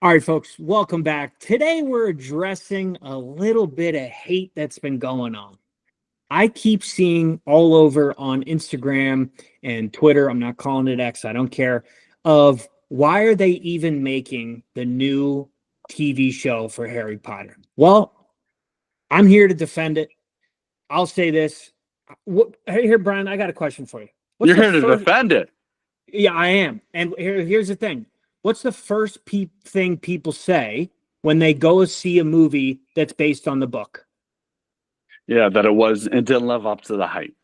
All right, folks, welcome back. Today we're addressing a little bit of hate that's been going on. I keep seeing all over on Instagram and Twitter, I'm not calling it X, I don't care, of why are they even making the new TV show for Harry Potter? Well, I'm here to defend it. I'll say this. Here, Brian, I got a question for you. What's You're the here to first? defend it. Yeah, I am. And here's the thing. What's the first thing people say when they go see a movie that's based on the book? Yeah, that it didn't live up to the hype.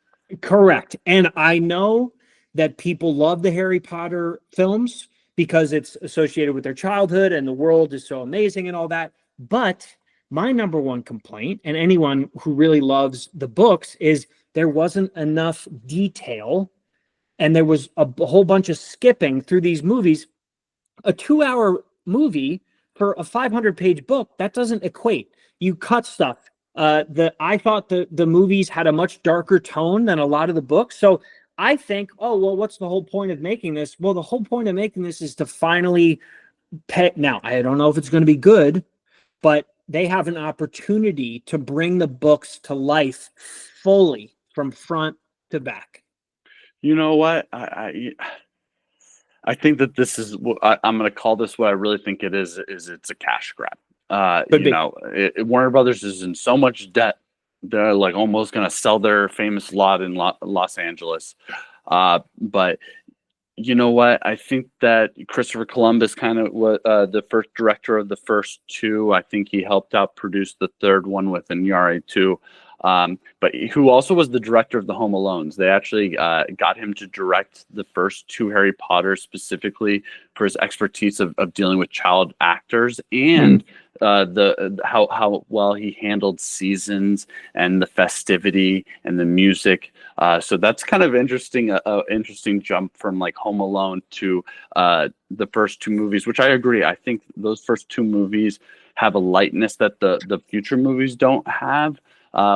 Correct. And I know that people love the Harry Potter films because it's associated with their childhood and the world is so amazing and all that. But my number one complaint, and anyone who really loves the books, is there wasn't enough detail and there was a whole bunch of skipping through these movies. A 2-hour movie for a 500-page book, that doesn't equate. You cut stuff. I thought the movies had a much darker tone than a lot of the books. So I think, oh, well, what's the whole point of making this? Well, the whole point of making this is to finally pay. Now, I don't know if it's going to be good, but they have an opportunity to bring the books to life fully from front to back. You know what? I think that this is what I'm going to call this. What I really think it is it's a cash grab. Could be. Warner Brothers is in so much debt. They're like almost going to sell their famous lot in Los Angeles. But you know what? I think that Christopher Columbus kind of was the first director of the first two. I think he helped out produce the third one with Inyari too. But who also was the director of the Home Alones. They actually got him to direct the first two Harry Potter specifically for his expertise of dealing with child actors and how well he handled seasons and the festivity and the music. So that's kind of interesting, interesting jump from like Home Alone to the first two movies, which I agree. I think those first two movies have a lightness that the future movies don't have.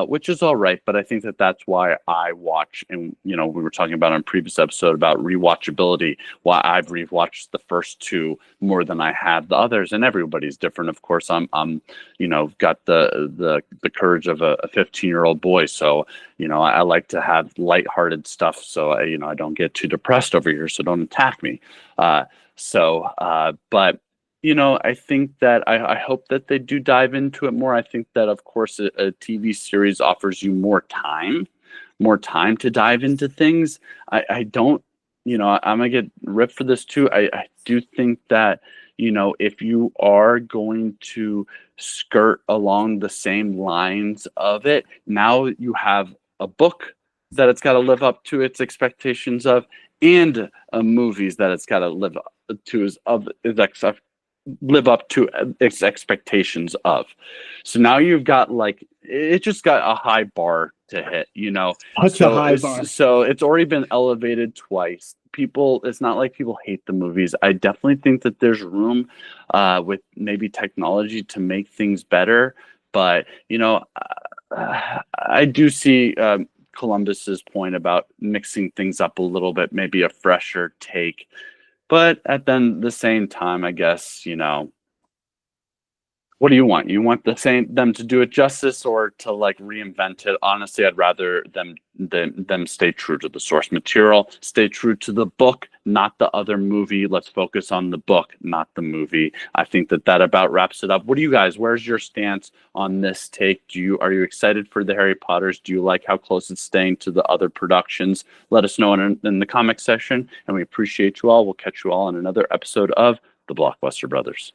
Which is all right, but I think that that's why I watch, and we were talking about on a previous episode about rewatchability. Why I've rewatched the first two more than I have the others, and everybody's different. Of course, I'm got the courage of a 15-year-old boy, so I like to have lighthearted stuff, so I don't get too depressed over here. So don't attack me. But I think that I hope that they do dive into it more. I think that, of course, a TV series offers you more time to dive into things. I don't, I'm going to get ripped for this too. I do think that, if you are going to skirt along the same lines of it, now you have a book that it's got to live up to its expectations of, and movies that it's got to live up to its expectations of. So now you've got it just got a high bar to hit, Such a high bar. So it's already been elevated twice. It's not like people hate the movies. I definitely think that there's room with maybe technology to make things better, but I do see Columbus's point about mixing things up a little bit, maybe a fresher take. But at then the same time, I guess, what do you want? You want them to do it justice or to reinvent it? Honestly, I'd rather them stay true to the source material, stay true to the book, not the other movie. Let's focus on the book, not the movie. I think that about wraps it up. What do you guys? Where's your stance on this take? Are you excited for the Harry Potters? Do you like how close it's staying to the other productions? Let us know in the comment section, and we appreciate you all. We'll catch you all in another episode of the Blockbuster Brothers.